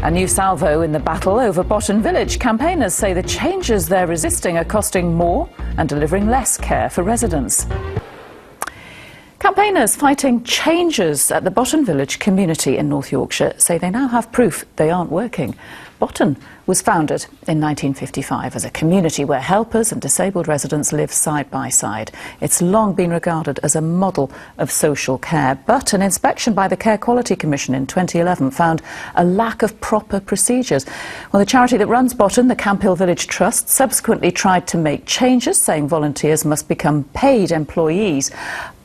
A new salvo in the battle over Botton Village. Campaigners say the changes they're resisting are costing more and delivering less care for residents. Campaigners fighting changes at the Botton Village community in North Yorkshire say they now have proof they aren't working. Botton was founded in 1955 as a community where helpers and disabled residents live side by side. It's long been regarded as a model of social care, but an inspection by the Care Quality Commission in 2011 found a lack of proper procedures. Well, the charity that runs Botton, the Camphill Village Trust, subsequently tried to make changes, saying volunteers must become paid employees.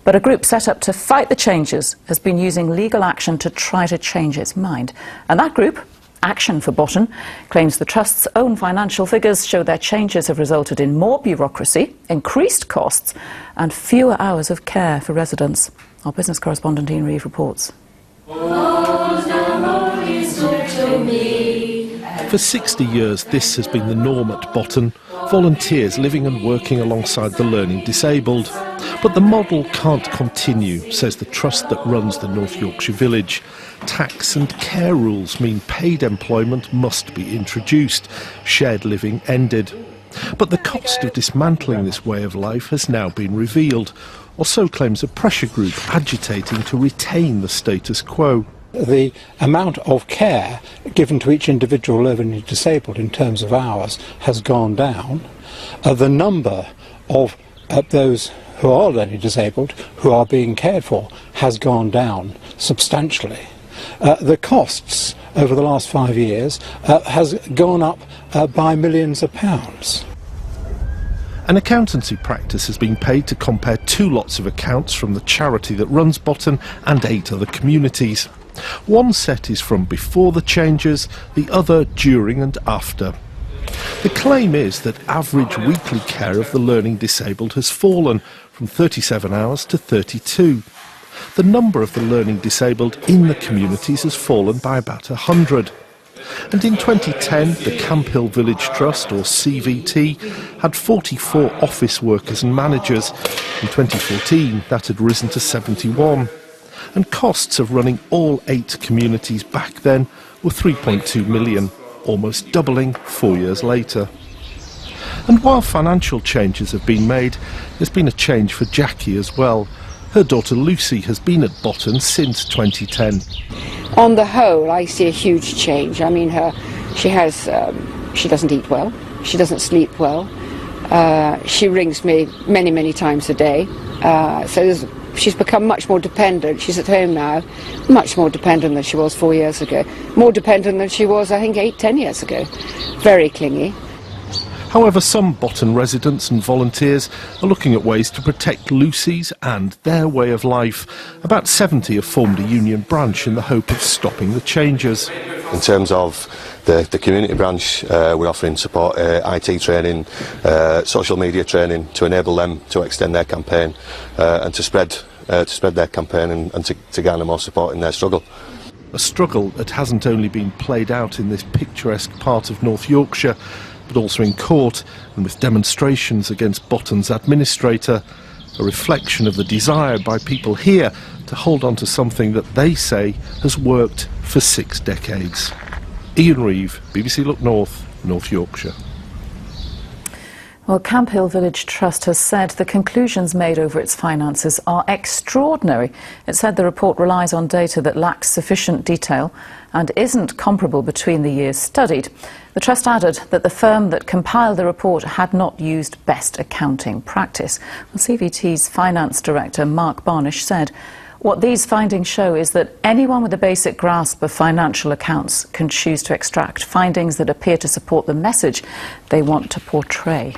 But a group set up to fight the changes has been using legal action to try to change its mind. And that group, Action for Botton, claims the Trust's own financial figures show their changes have resulted in more bureaucracy, increased costs and fewer hours of care for residents. Our business correspondent Ian Reeve reports. For 60 years, this has been the norm at Botton, volunteers living and working alongside the learning disabled. But the model can't continue, says the trust that runs the North Yorkshire village. Tax and care rules mean paid employment must be introduced, shared living ended. But the cost of dismantling this way of life has now been revealed, or so claims a pressure group agitating to retain the status quo. The amount of care given to each individual learning disabled in terms of hours has gone down. The number of those who are learning disabled who are being cared for has gone down substantially. The costs over the last 5 years has gone up by millions of pounds. An accountancy practice has been paid to compare 2 lots of accounts from the charity that runs Botton and 8 other communities. One set is from before the changes, the other during and after. The claim is that average weekly care of the learning disabled has fallen from 37 hours to 32. The number of the learning disabled in the communities has fallen by about 100. And in 2010, the Camphill Village Trust, or CVT, had 44 office workers and managers. In 2014, that had risen to 71. And costs of running all 8 communities back then were 3.2 million, almost doubling 4 years later. And while financial changes have been made, there's been a change for Jackie as well. Her daughter Lucy has been at Botton since 2010. On the whole, I see a huge change. I mean, she doesn't eat well, she doesn't sleep well, she rings me many times a day, she's become much more dependent. She's at home now, much more dependent than she was 4 years ago. More dependent than she was, I think, 8-10 years ago. Very clingy. However, some Botton residents and volunteers are looking at ways to protect Lucy's and their way of life. About 70 have formed a union branch in the hope of stopping the changes. In terms of the community branch, we're offering support, IT training, social media training to enable them to extend their campaign and to spread their campaign and to garner more support in their struggle. A struggle that hasn't only been played out in this picturesque part of North Yorkshire, but also in court and with demonstrations against Botton's administrator, a reflection of the desire by people here to hold on to something that they say has worked for 6 decades. Ian Reeve, BBC Look North, North Yorkshire. Well, Camphill Village Trust has said the conclusions made over its finances are extraordinary. It said the report relies on data that lacks sufficient detail and isn't comparable between the years studied. The Trust added that the firm that compiled the report had not used best accounting practice. Well, CVT's Finance Director, Mark Barnish, said, "What these findings show is that anyone with a basic grasp of financial accounts can choose to extract findings that appear to support the message they want to portray."